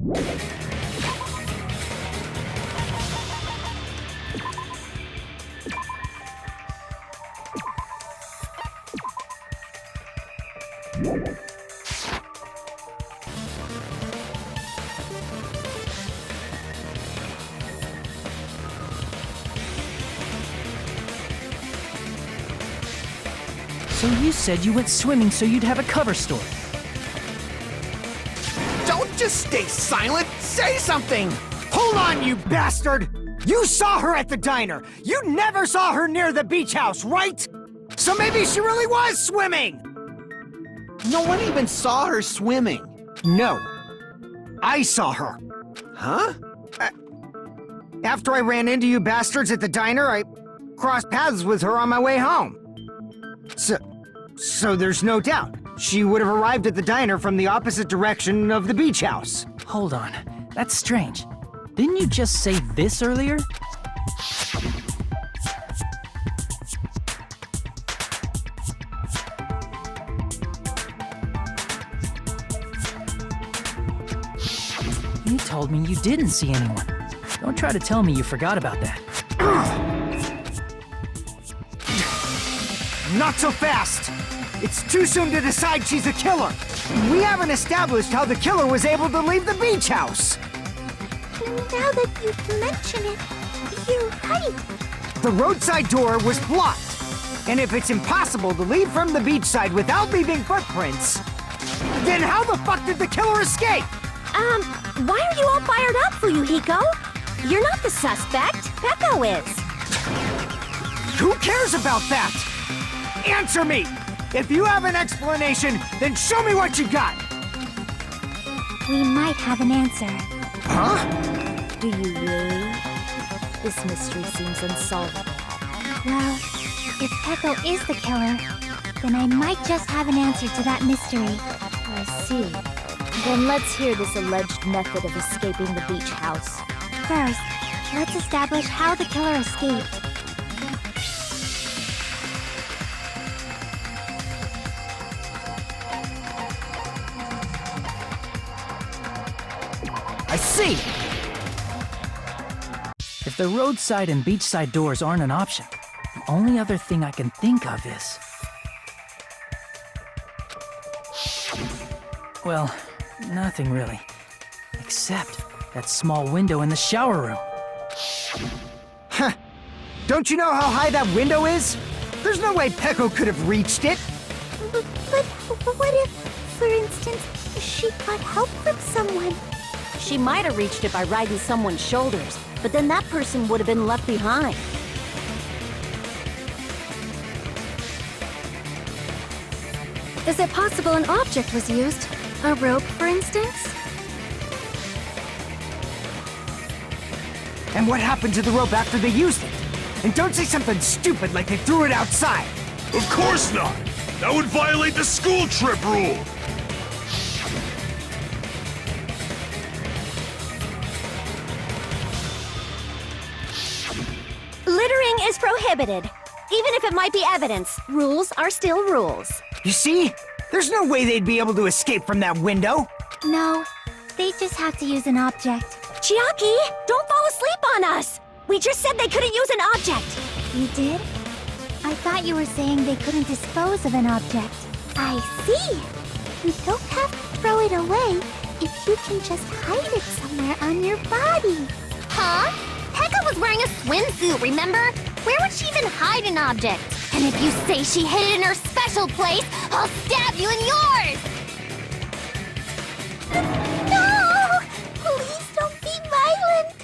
So you said you went swimming so you'd have a cover story. Don't just stay silent! Say something! Hold on, you bastard! You saw her at the diner! You never saw her near the beach house, right? So maybe she really was swimming! No one even saw her swimming. No. I saw her. Huh? After I ran into you bastards at the diner, I crossed paths with her on my way home. So there's no doubt. She would have arrived at the diner from the opposite direction of the beach house. Hold on, that's strange. Didn't you just say this earlier? You told me you didn't see anyone. Don't try to tell me you forgot about that. Not so fast! It's too soon to decide she's a killer. We haven't established how the killer was able to leave the beach house. Now that you mention it, you're right. The roadside door was blocked. And if it's impossible to leave from the beachside without leaving footprints, then how the fuck did the killer escape? Why are you all fired up, Fuyuhiko? You're not the suspect. Peko is. Who cares about that? Answer me! If you have an explanation, then show me what you got! We might have an answer. Huh? Do you really? This mystery seems unsolvable. Well, if Peko is the killer, then I might just have an answer to that mystery. I see. Then let's hear this alleged method of escaping the beach house. First, let's establish how the killer escaped. I see! If the roadside and beachside doors aren't an option, the only other thing I can think of is... Well, nothing really. Except that small window in the shower room. Huh. Don't you know how high that window is? There's no way Peko could have reached it. But what if, for instance, she got help from someone? She might have reached it by riding someone's shoulders, but then that person would have been left behind. Is it possible an object was used? A rope, for instance? And what happened to the rope after they used it? And don't say something stupid like they threw it outside. Of course not! That would violate the school trip rule! Littering is prohibited. Even if it might be evidence, rules are still rules. You see? There's no way they'd be able to escape from that window. No, they just have to use an object. Chiaki, don't fall asleep on us! We just said they couldn't use an object! You did? I thought you were saying they couldn't dispose of an object. I see! You don't have to throw it away if you can just hide it somewhere on your body. Huh? Pekka was wearing a swimsuit, remember? Where would she even hide an object? And if you say she hid it in her special place, I'll stab you in yours! No! Please don't be violent!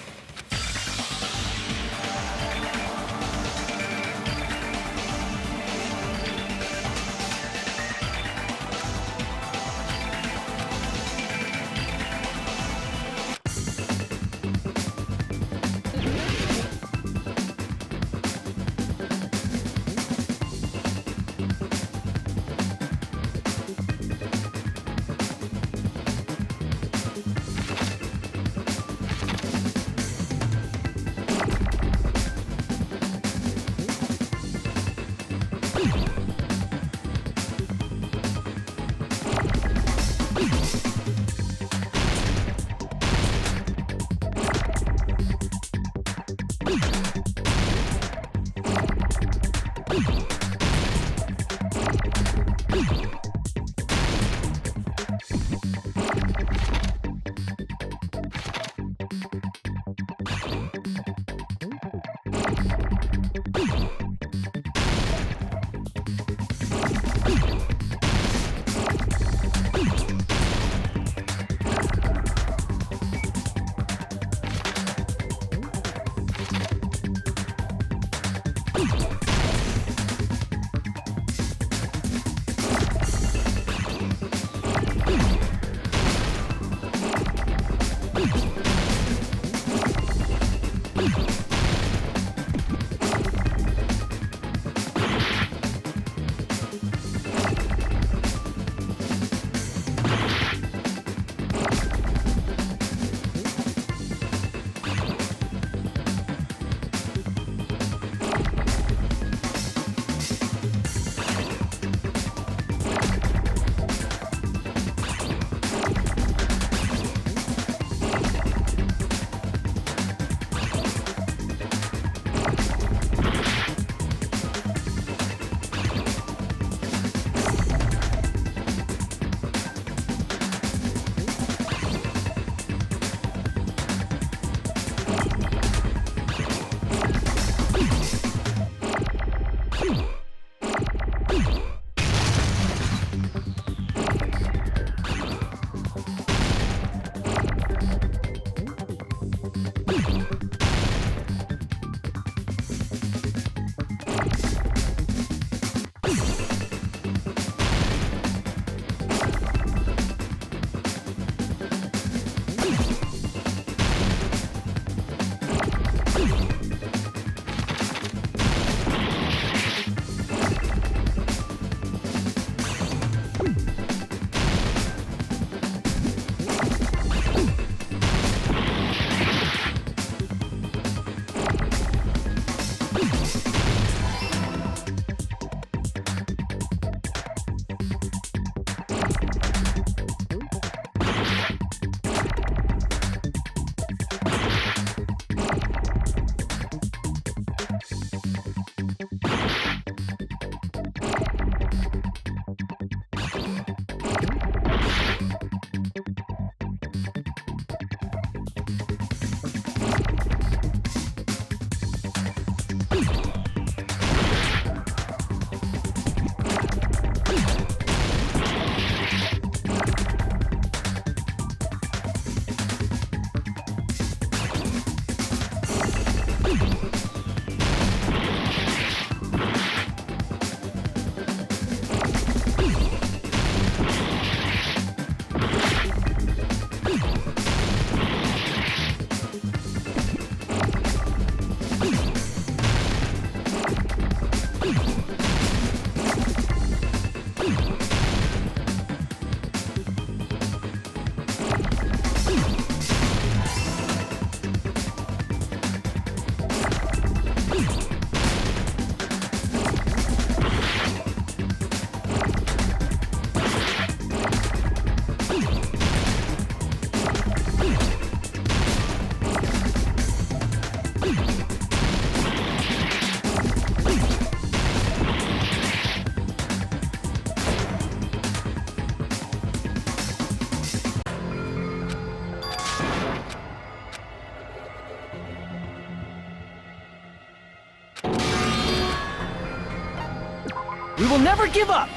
We will never give up!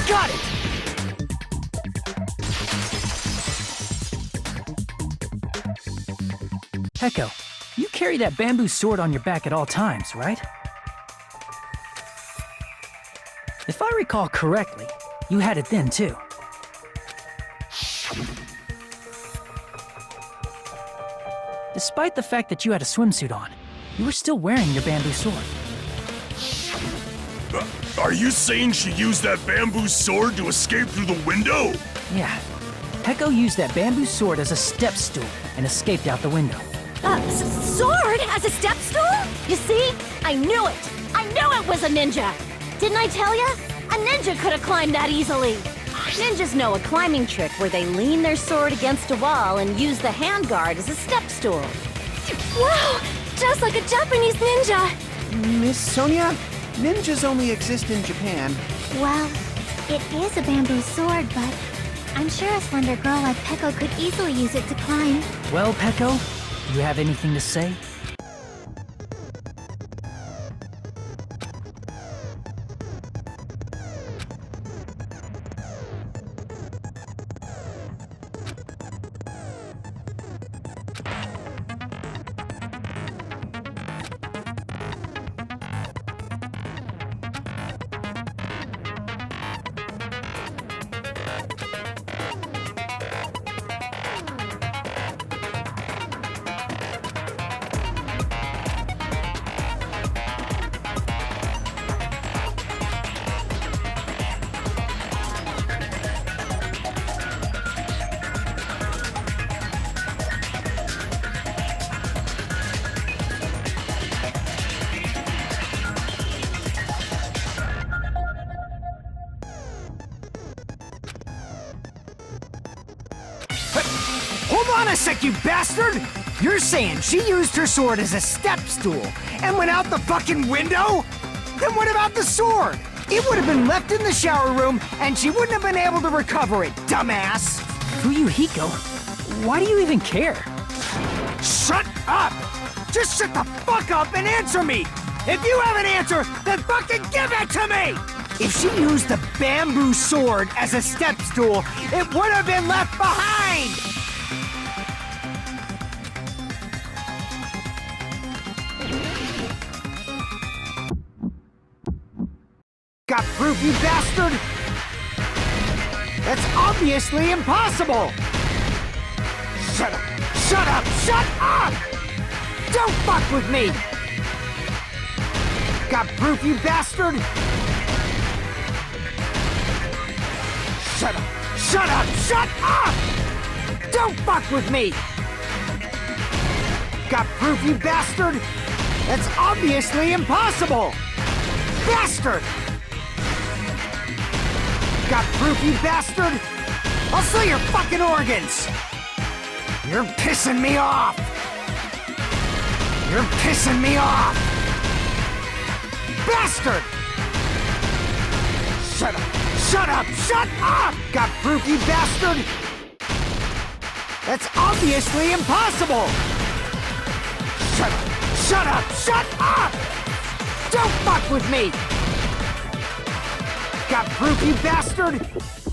Got it! Echo, you carry that bamboo sword on your back at all times, right? If I recall correctly, you had it then too. Despite the fact that you had a swimsuit on, you were still wearing your bamboo sword. Are you saying she used that bamboo sword to escape through the window? Yeah. Peko used that bamboo sword as a step stool and escaped out the window. Sword as a step stool? You see? I knew it! I knew it was a ninja! Didn't I tell ya? A ninja could have climbed that easily. Ninjas know a climbing trick where they lean their sword against a wall and use the handguard as a step stool. Wow! Just like a Japanese ninja! Miss Sonia, ninjas only exist in Japan. Well, it is a bamboo sword, but I'm sure a slender girl like Peko could easily use it to climb. Well, Peko, do you have anything to say? Hold on a sec, you bastard! You're saying she used her sword as a step stool and went out the fucking window? Then what about the sword? It would have been left in the shower room and she wouldn't have been able to recover it, dumbass! Fuyuhiko, why do you even care? Shut up! Just shut the fuck up and answer me! If you have an answer, then fucking give it to me! If she used the bamboo sword as a step stool, it would have been left behind! Got proof, you bastard? That's obviously impossible! Shut up! Shut up! Shut up! Don't fuck with me! Got proof, you bastard? Shut up! Shut up! Shut up! Don't fuck with me! Got proof, you bastard? That's obviously impossible! Bastard! Got proof, you bastard? I'll sell your fucking organs! You're pissing me off! You're pissing me off! Bastard! Shut up! Shut up! Shut up! Got proof, you bastard? That's obviously impossible! Shut up! Shut up! Shut up! Don't fuck with me! Got proof, you bastard?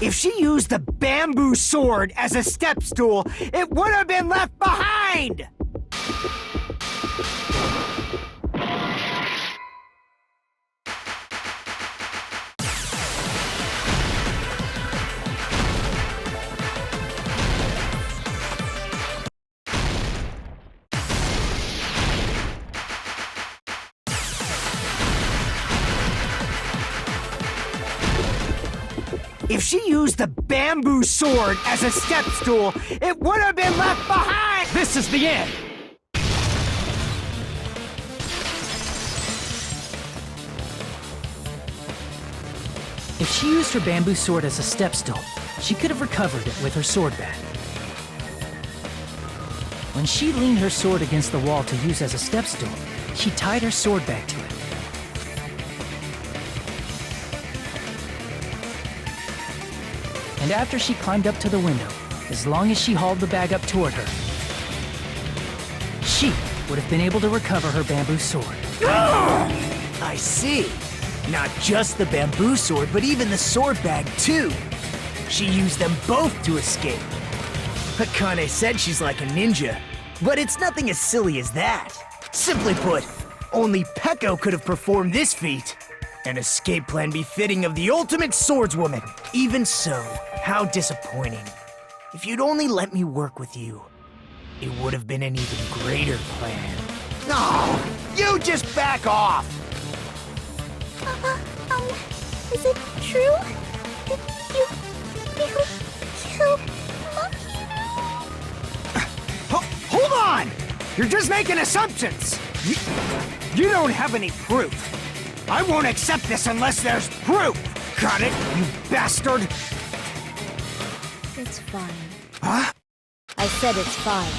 If she used the bamboo sword as a step stool, it would have been left behind! If she used the bamboo sword as a step stool, it would have been left behind! This is the end! If she used her bamboo sword as a step stool, she could have recovered it with her sword back. When she leaned her sword against the wall to use as a step stool, she tied her sword back to it. And after she climbed up to the window, as long as she hauled the bag up toward her, she would have been able to recover her bamboo sword. I see. Not just the bamboo sword, but even the sword bag, too. She used them both to escape. Akane said she's like a ninja, but it's nothing as silly as that. Simply put, only Peko could have performed this feat. An escape plan befitting of the ultimate swordswoman. Even so, how disappointing. If you'd only let me work with you, it would have been an even greater plan. No! You just back off! Is it true? Did you really kill Mahiru? Hold on! You're just making assumptions! You don't have any proof. I won't accept this unless there's proof! Got it, you bastard? It's fine. Huh? I said it's fine.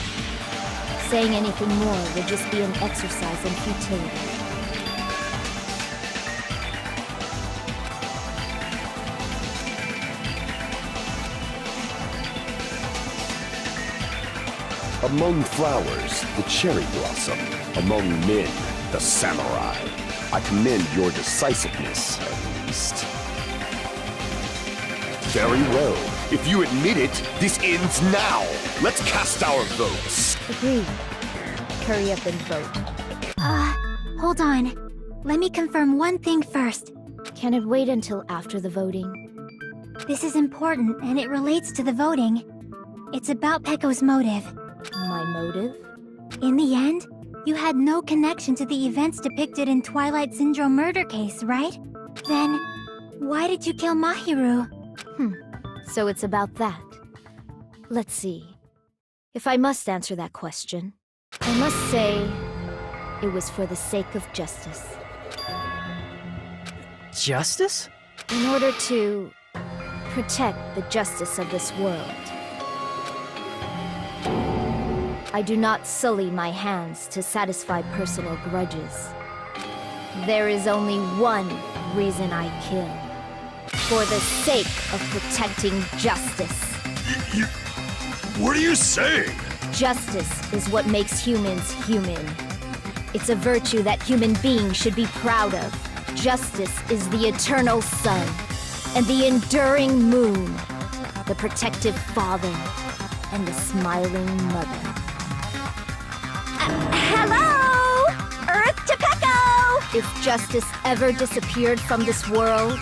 Saying anything more would just be an exercise in futility. Among flowers, the cherry blossom. Among men, the samurai. I commend your decisiveness, at least. Very well. If you admit it, this ends now. Let's cast our votes. Agreed. Hurry up and vote. Hold on. Let me confirm one thing first. Can it wait until after the voting? This is important, and it relates to the voting. It's about Pecco's motive. My motive? In the end, you had no connection to the events depicted in Twilight Syndrome murder case, right? Then, why did you kill Mahiru? So it's about that. Let's see. If I must answer that question, I must say it was for the sake of justice. Justice? In order to protect the justice of this world. I do not sully my hands to satisfy personal grudges. There is only one reason I kill. For the sake of protecting justice. What are you saying? Justice is what makes humans human. It's a virtue that human beings should be proud of. Justice is the eternal sun and the enduring moon, the protective father and the smiling mother. Hello! Earth to Pecco! If justice ever disappeared from this world,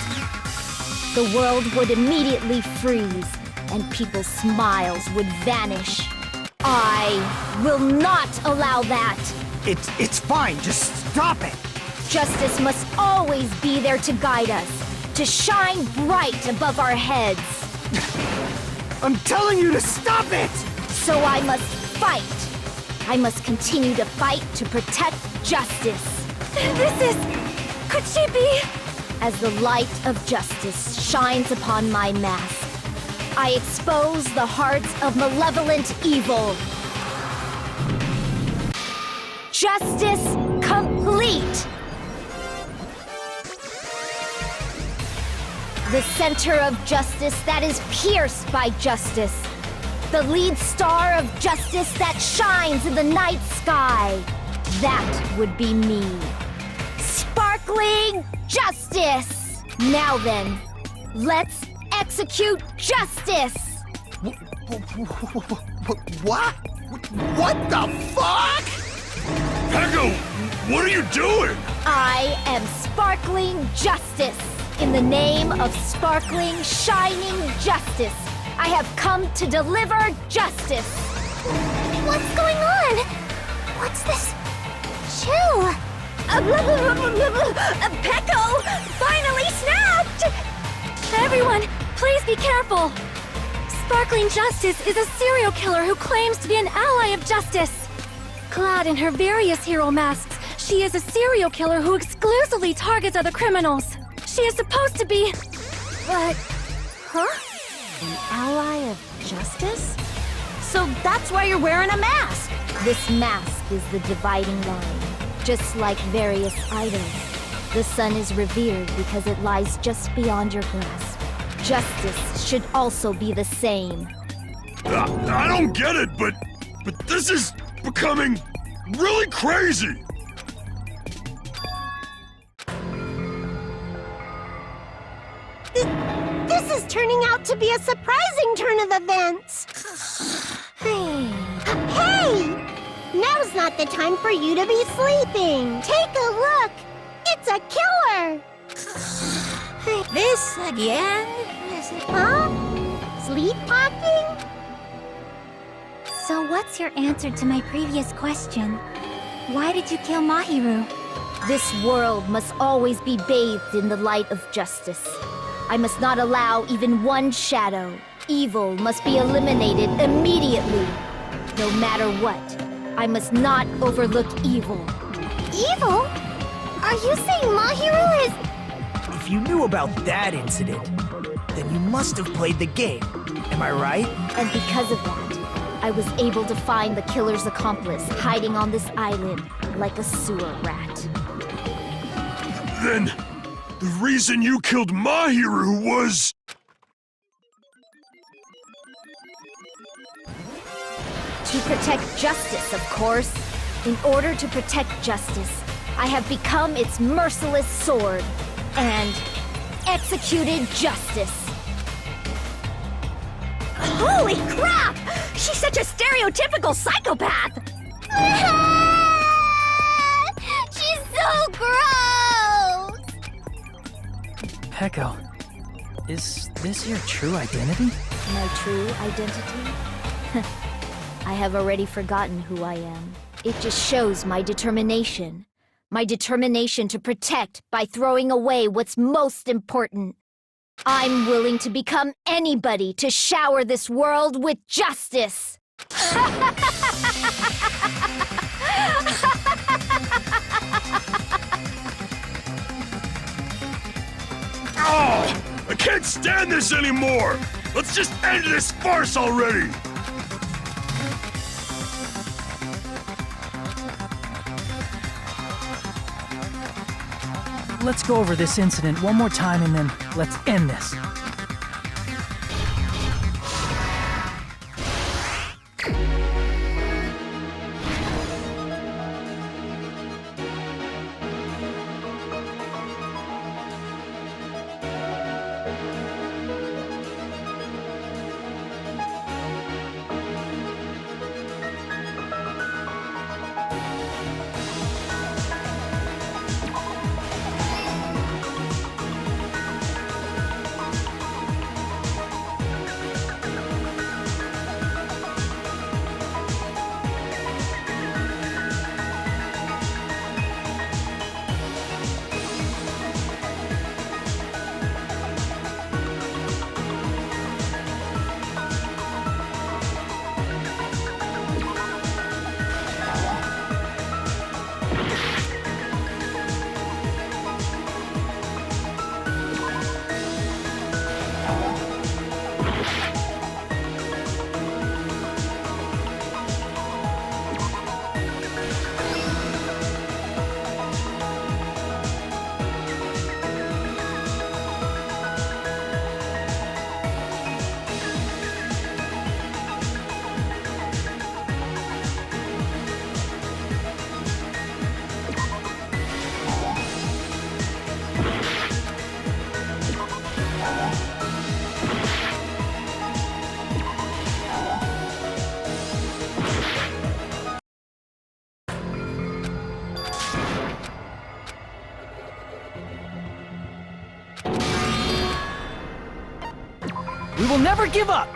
the world would immediately freeze and people's smiles would vanish. I will not allow that! It's fine, just stop it! Justice must always be there to guide us, to shine bright above our heads. I'm telling you to stop it! So I must fight. I must continue to fight to protect justice. Could she be? As the light of justice shines upon my mask, I expose the hearts of malevolent evil. Justice complete! The center of justice that is pierced by justice. The lead star of justice that shines in the night sky. That would be me. Sparkling justice! Now then, let's execute justice! What? What the fuck? Pecco, what are you doing? I am sparkling justice. In the name of sparkling, shining justice, I have come to deliver justice. What's going on? What's this chill? Pecco finally snapped! Everyone, please be careful. Sparkling Justice is a serial killer who claims to be an ally of justice. Clad in her various hero masks, she is a serial killer who exclusively targets other criminals. She is supposed to be... But... Huh? An ally of justice? So that's why you're wearing a mask! This mask is the dividing line. Just like various idols, the sun is revered because it lies just beyond your grasp. Justice should also be the same. I don't get it, but this is becoming really crazy. This is turning out to be a surprising turn of events. Hey! Now's not the time for you to be sleeping. Take a look. It's a killer. This again? Huh? Sleepwalking? So what's your answer to my previous question? Why did you kill Mahiru? This world must always be bathed in the light of justice. I must not allow even one shadow. Evil must be eliminated immediately. No matter what, I must not overlook evil. Evil? Are you saying Mahiru is... If you knew about that incident, then you must have played the game. Am I right? And because of that, I was able to find the killer's accomplice hiding on this island like a sewer rat. Then, the reason you killed Mahiru was... To protect justice, of course. In order to protect justice, I have become its merciless sword and executed justice. Holy crap! She's such a stereotypical psychopath! She's so gross! Peko, is this your true identity? My true identity? I have already forgotten who I am. It just shows my determination. My determination to protect by throwing away what's most important. I'm willing to become anybody to shower this world with justice. Oh! I can't stand this anymore! Let's just end this farce already! Let's go over this incident one more time and then let's end this. We will never give up!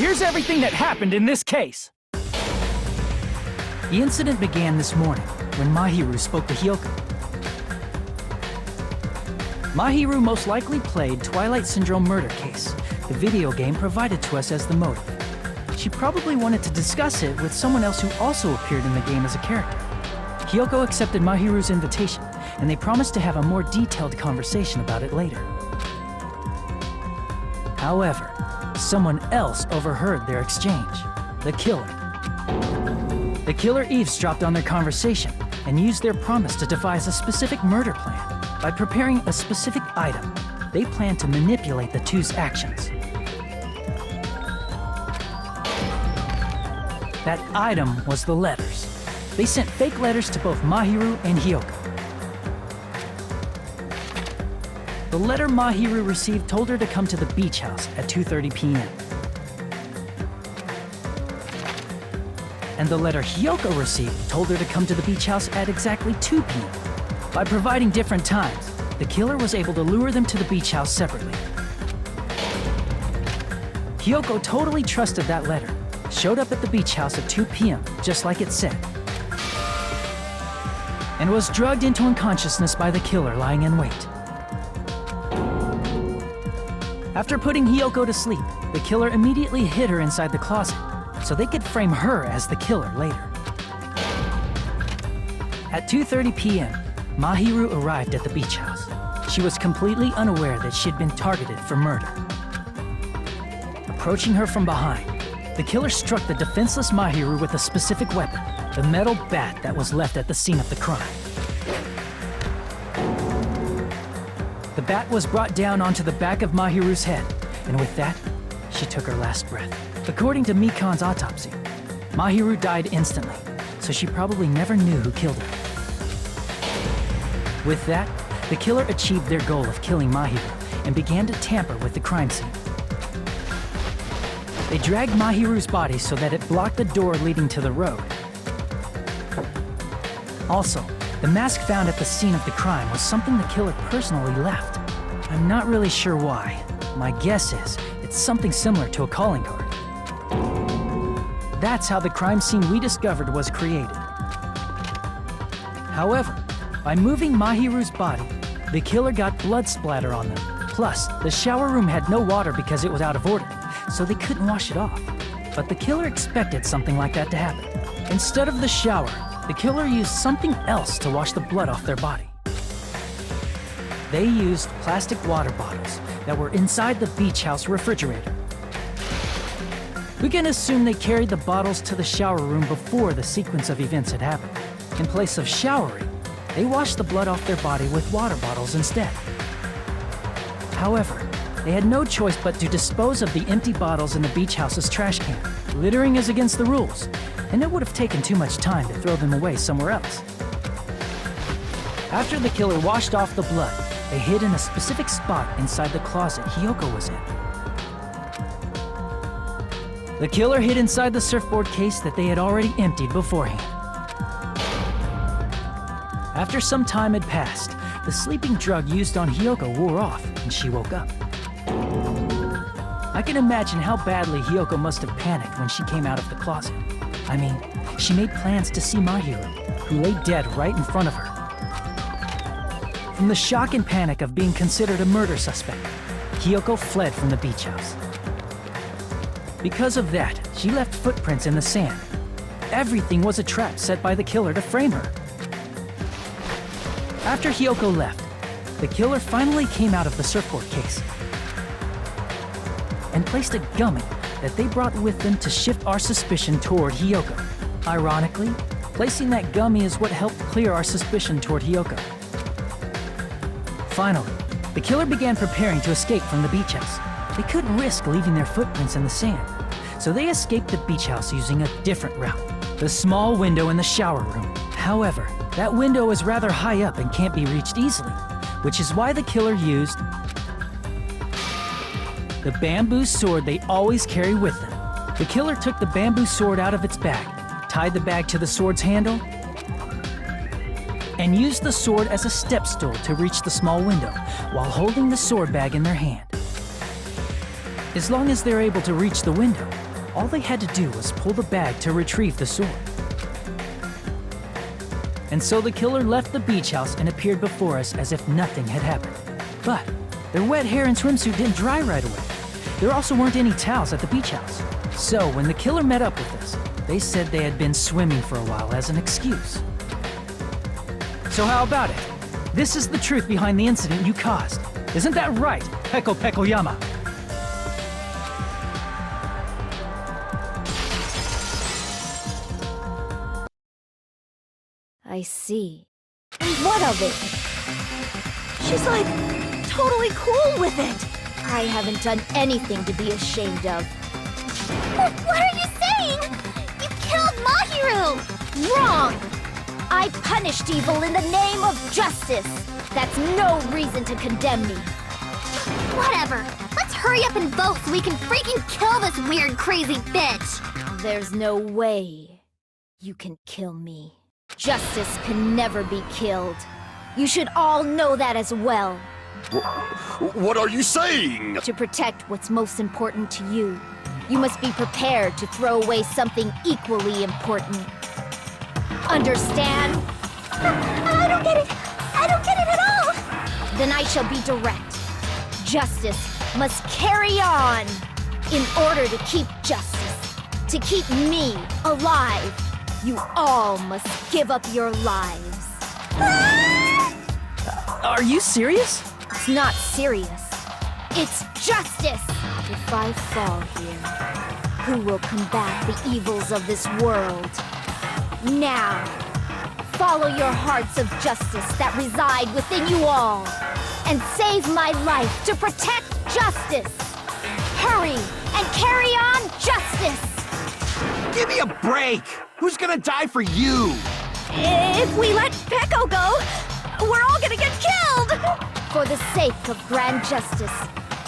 here's everything that happened in this case. The incident began this morning when Mahiru spoke to Hyoko. Mahiru most likely played Twilight Syndrome Murder Case, the video game provided to us as the motive. She probably wanted to discuss it with someone else who also appeared in the game as a character. Hyoko accepted Mahiru's invitation, and they promised to have a more detailed conversation about it later. However, someone else overheard their exchange, the killer. The killer eavesdropped on their conversation and used their promise to devise a specific murder plan. By preparing a specific item, they planned to manipulate the two's actions. That item was the letters. They sent fake letters to both Mahiru and Hyoko. The letter Mahiru received told her to come to the beach house at 2:30 p.m. And the letter Hyoko received told her to come to the beach house at exactly 2 p.m. By providing different times, the killer was able to lure them to the beach house separately. Hyoko totally trusted that letter, showed up at the beach house at 2 p.m., just like it said, and was drugged into unconsciousness by the killer lying in wait. After putting Hyoko to sleep, the killer immediately hid her inside the closet, so they could frame her as the killer later. At 2:30 p.m., Mahiru arrived at the beach house. She was completely unaware that she'd been targeted for murder. Approaching her from behind, the killer struck the defenseless Mahiru with a specific weapon, the metal bat that was left at the scene of the crime. The bat was brought down onto the back of Mahiru's head, and with that, she took her last breath. According to Mikan's autopsy, Mahiru died instantly, so she probably never knew who killed her. With that, the killer achieved their goal of killing Mahiru and began to tamper with the crime scene. They dragged Mahiru's body so that it blocked the door leading to the road. Also, the mask found at the scene of the crime was something the killer personally left. I'm not really sure why. My guess is it's something similar to a calling card. That's how the crime scene we discovered was created. However, by moving Mahiru's body, the killer got blood splatter on them. Plus, the shower room had no water because it was out of order, so they couldn't wash it off. But the killer expected something like that to happen. Instead of the shower, the killer used something else to wash the blood off their body. They used plastic water bottles that were inside the beach house refrigerator. We can assume they carried the bottles to the shower room before the sequence of events had happened. In place of showering, they washed the blood off their body with water bottles instead. However, they had no choice but to dispose of the empty bottles in the beach house's trash can. Littering is against the rules, and it would have taken too much time to throw them away somewhere else. After the killer washed off the blood, they hid in a specific spot inside the closet Hyoko was in. The killer hid inside the surfboard case that they had already emptied beforehand. After some time had passed, the sleeping drug used on Hyoko wore off, and she woke up. I can imagine how badly Hyoko must have panicked when she came out of the closet. I mean, she made plans to see Mahiru, who lay dead right in front of her. From the shock and panic of being considered a murder suspect, Hyoko fled from the beach house. Because of that, she left footprints in the sand. Everything was a trap set by the killer to frame her. After Hyoko left, the killer finally came out of the surfboard case and placed a gummy that they brought with them to shift our suspicion toward Hyoko. Ironically, placing that gummy is what helped clear our suspicion toward Hyoko. Finally, the killer began preparing to escape from the beach house. They couldn't risk leaving their footprints in the sand, so they escaped the beach house using a different route, the small window in the shower room. However, that window is rather high up and can't be reached easily, which is why the killer used the bamboo sword they always carry with them. The killer took the bamboo sword out of its bag, tied the bag to the sword's handle, and used the sword as a step stool to reach the small window while holding the sword bag in their hand. As long as they're able to reach the window, All they had to do was pull the bag to retrieve the sword. And so the killer left the beach house and appeared before us as if nothing had happened. But their wet hair and swimsuit didn't dry right away. There also weren't any towels at the beach house. So when the killer met up with us, they said they had been swimming for a while as an excuse. So how about it? This is the truth behind the incident you caused. Isn't that right, Peko Pekoyama? I see. And what of it? She's like totally cool with it. I haven't done anything to be ashamed of. What are you saying? You killed Mahiru! Wrong! I punished evil in the name of justice. That's no reason to condemn me. Whatever. Let's hurry up and vote so we can freaking kill this weird, crazy bitch. There's no way you can kill me. Justice can never be killed. You should all know that as well. What are you saying? To protect what's most important to you, you must be prepared to throw away something equally important. Understand? I don't get it. I don't get it at all. Then I shall be direct. Justice must carry on. In order to keep justice, to keep me alive, you all must give up your lives. Are you serious? It's not serious. It's justice. If I fall here, who will combat the evils of this world? Now, follow your hearts of justice that reside within you all, and save my life to protect justice. Hurry and carry on justice. Give me a break! Who's gonna die for you? If we let Peko go, we're all gonna get killed! For the sake of grand justice,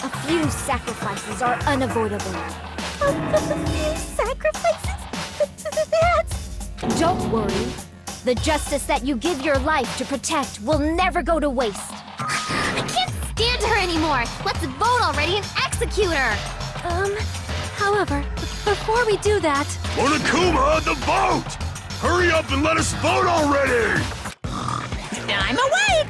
a few sacrifices are unavoidable. A few sacrifices? That's... Don't worry. The justice that you give your life to protect will never go to waste. I can't stand her anymore! Let's vote already and execute her! However, before we do that... Monokuma, the vote! Hurry up and let us vote already! I'm awake!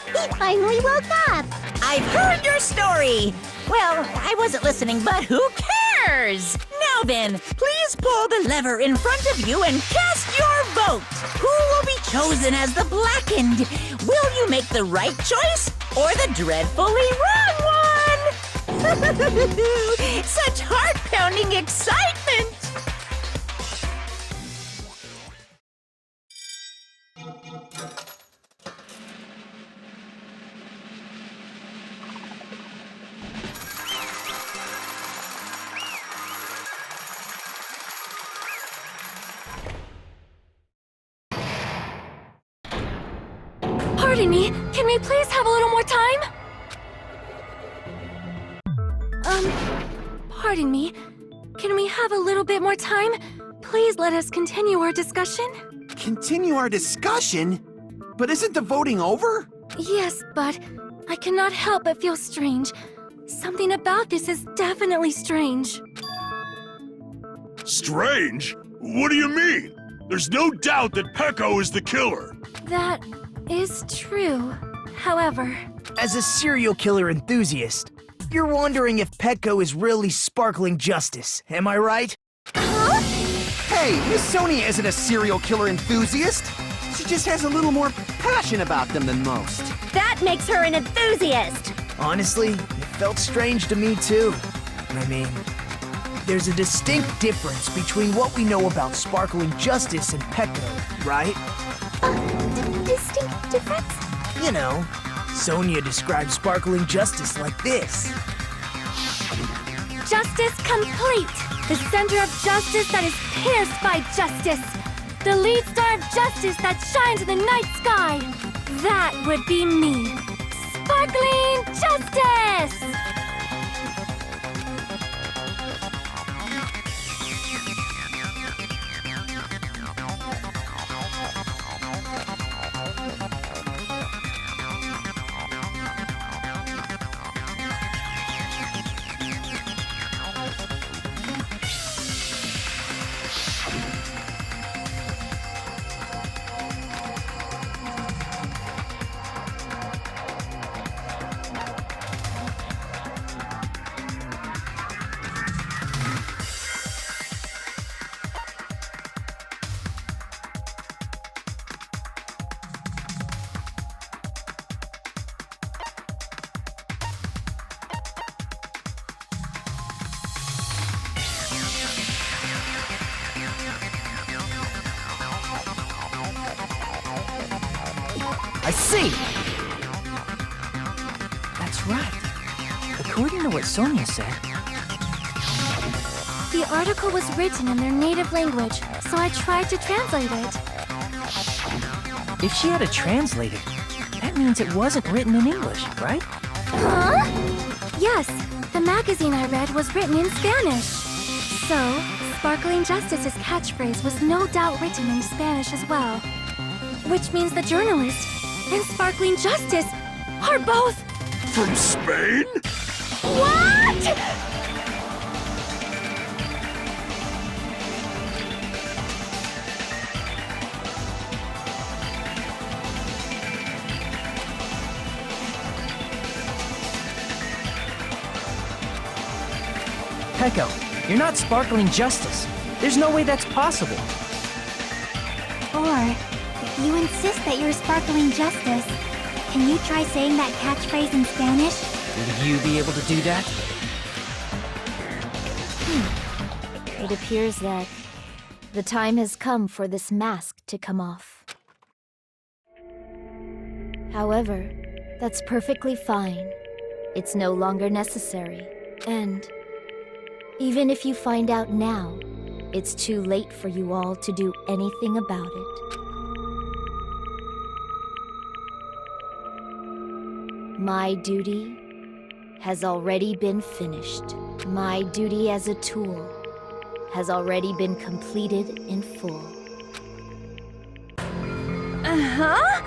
He finally woke up! I've heard your story! Well, I wasn't listening, but who cares? Now then, please pull the lever in front of you and cast your vote! Who will be chosen as the blackened? Will you make the right choice or the dreadfully wrong one? Such heart-pounding excitement! Pardon me, can we please have a little more time? Pardon me. Can we have a little bit more time? Please let us continue our discussion. Continue our discussion? But isn't the voting over? Yes, but I cannot help but feel strange. Something about this is definitely strange. Strange? What do you mean? There's no doubt that Peko is the killer. That is true. However... As a serial killer enthusiast, you're wondering if Peko is really sparkling justice, am I right? Hey, Miss Sonia isn't a serial killer enthusiast. She just has a little more passion about them than most. That makes her an enthusiast! Honestly, it felt strange to me too. I mean, there's a distinct difference between what we know about sparkling justice and Peko, right? Distinct difference? You know, Sonia describes sparkling justice like this. Justice complete! The center of justice that is pierced by justice! The lead star of justice that shines in the night sky! That would be me! Sparkling justice! see! That's right. According to what Sonia said, The article was written in their native language, so I tried to translate it. if she had a translator, that means it wasn't written in English, right? Huh? Yes, the magazine I read was written in Spanish. So, Sparkling Justice's catchphrase was no doubt written in Spanish as well. Which means the journalist and Sparkling Justice are both... From Spain? What?! Peko, you're not Sparkling Justice. There's no way that's possible. Or, if you insist that you're Sparkling Justice, can you try saying that catchphrase in Spanish? Will you be able to do that? It appears that the time has come for this mask to come off. However, that's perfectly fine. It's no longer necessary. And even if you find out now, it's too late for you all to do anything about it. My duty has already been finished. My duty as a tool has already been completed in full. Uh-huh?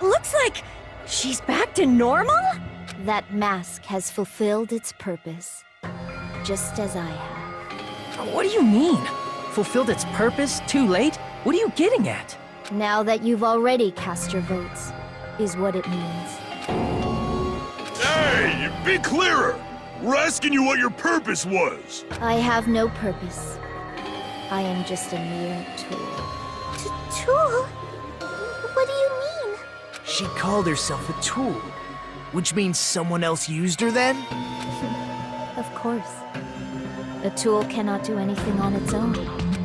Looks like she's back to normal? That mask has fulfilled its purpose, just as I have. What do you mean? Fulfilled its purpose? Too late? What are you getting at? Now that you've already cast your votes, is what it means. Hey, be clearer! We're asking you what your purpose was. I have no purpose. I am just a mere tool. Tool? What do you mean? She called herself a tool, which means someone else used her then? Of course. A tool cannot do anything on its own.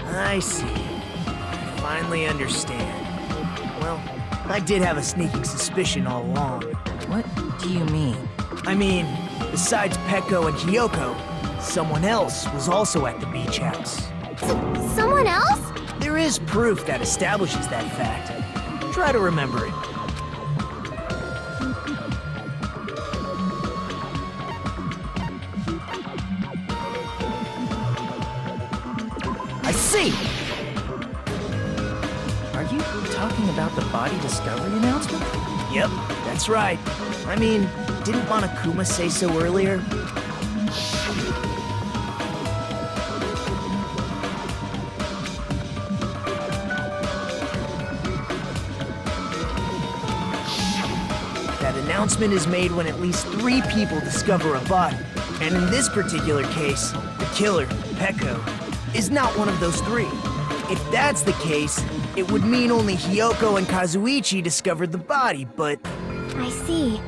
I see. I finally understand. Well, I did have a sneaking suspicion all along. What do you mean? I mean, besides Peko and Kyoko, someone else was also at the beach house. Someone else? There is proof that establishes that fact. Try to remember it. I see! Are you talking about the body discovery announcement? Yep, that's right. I mean, didn't Monokuma say so earlier? That announcement is made when at least 3 people discover a body. And in this particular case, the killer, Peko, is not one of those 3. If that's the case, it would mean only Hyoko and Kazuichi discovered the body, but... I see.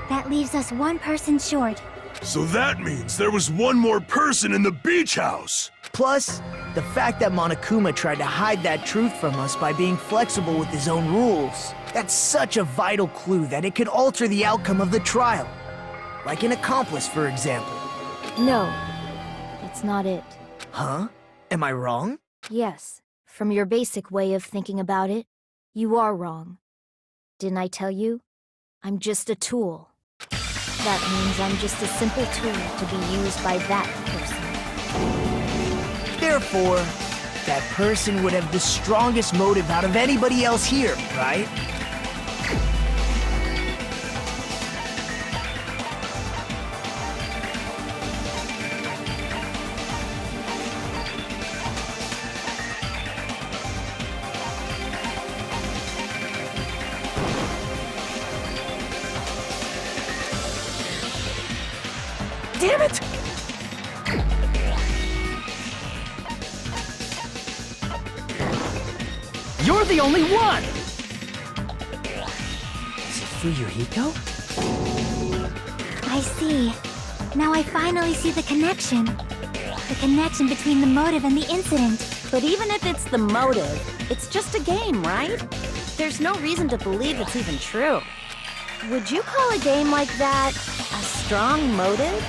That leaves us one person short. So that means there was one more person in the beach house. Plus, the fact that Monokuma tried to hide that truth from us by being flexible with his own rules. That's such a vital clue that it could alter the outcome of the trial. Like an accomplice, for example. No, that's not it. Huh? Am I wrong? Yes, from your basic way of thinking about it, you are wrong. Didn't I tell you? I'm just a tool. That means I'm just a simple tool to be used by that person. Therefore, that person would have the strongest motive out of anybody else here, right? Damn it! You're the only one! Is it Fuyuhiko? I see. Now I finally see the connection. The connection between the motive and the incident. But even if it's the motive, it's just a game, right? There's no reason to believe it's even true. Would you call a game like that a strong motive?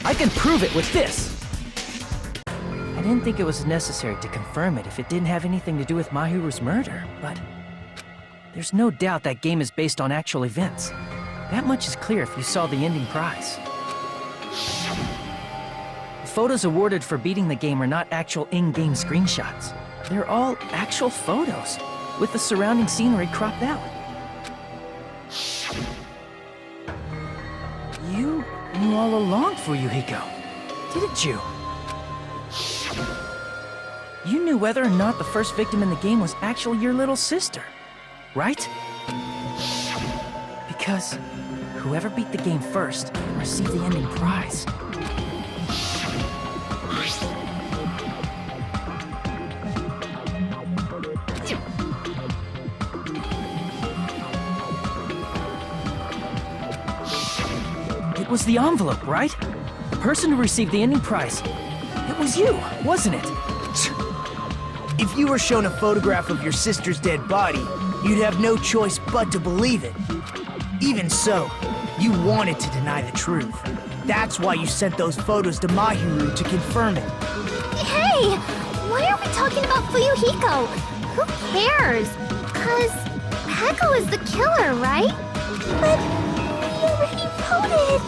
I can prove it with this! I didn't think it was necessary to confirm it if it didn't have anything to do with Mahiru's murder, but there's no doubt that game is based on actual events. That much is clear if you saw the ending prize. The photos awarded for beating the game are not actual in-game screenshots. They're all actual photos, with the surrounding scenery cropped out. You knew all along, Fuyuhiko, didn't you? You knew whether or not the first victim in the game was actually your little sister, right? Because whoever beat the game first received the ending prize. It was the envelope, right? The person who received the ending prize. It was you, wasn't it? If you were shown a photograph of your sister's dead body, you'd have no choice but to believe it. Even so, you wanted to deny the truth. That's why you sent those photos to Mahiru to confirm it. Hey! Why are we talking about Fuyuhiko? Who cares? 'Cause Peko is the killer, right? But we already voted!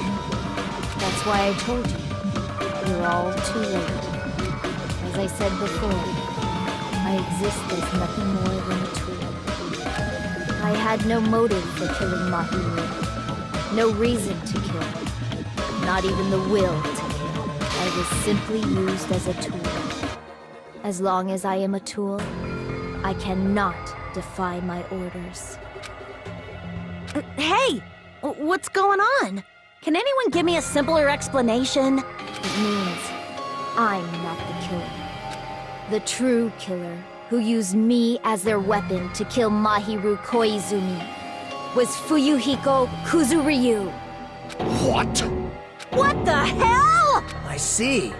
That's why I told you. You're all too late. As I said before, I exist as nothing more than a tool. I had no motive for killing Mahiru. No reason to kill. Not even the will to kill. I was simply used as a tool. As long as I am a tool, I cannot defy my orders. Hey! What's going on? Can anyone give me a simpler explanation? It means I'm not the killer. The true killer, who used me as their weapon to kill Mahiru Koizumi, was Fuyuhiko Kuzuryu. What? What the hell? I see.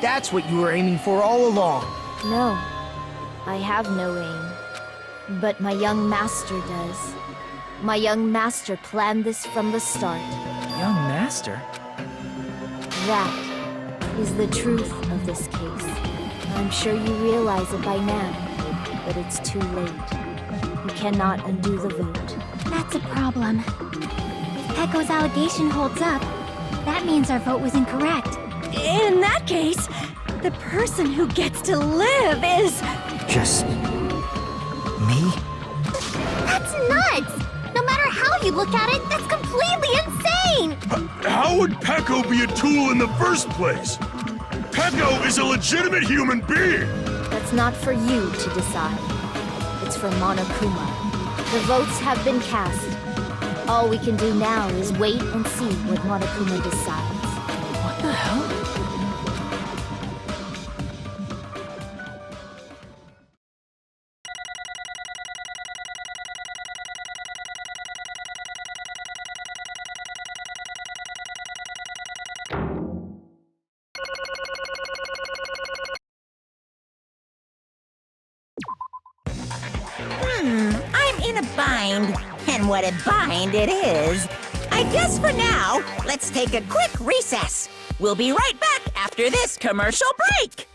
That's what you were aiming for all along. No, I have no aim. But my young master does. My young master planned this from the start. Young master? That is the truth of this case. I'm sure you realize it by now, but it's too late. You cannot undo the vote. That's a problem. If Peko's allegation holds up, that means our vote was incorrect. In that case, the person who gets to live is... Just... me? That's nuts! No matter how you look at it, that's completely insane! How would Peko be a tool in the first place? Peko is a legitimate human being! That's not for you to decide. It's for Monokuma. The votes have been cast. All we can do now is wait and see what Monokuma decides. What the hell? I'm in a bind. And what a bind it is. I guess for now, let's take a quick recess. We'll be right back after this commercial break.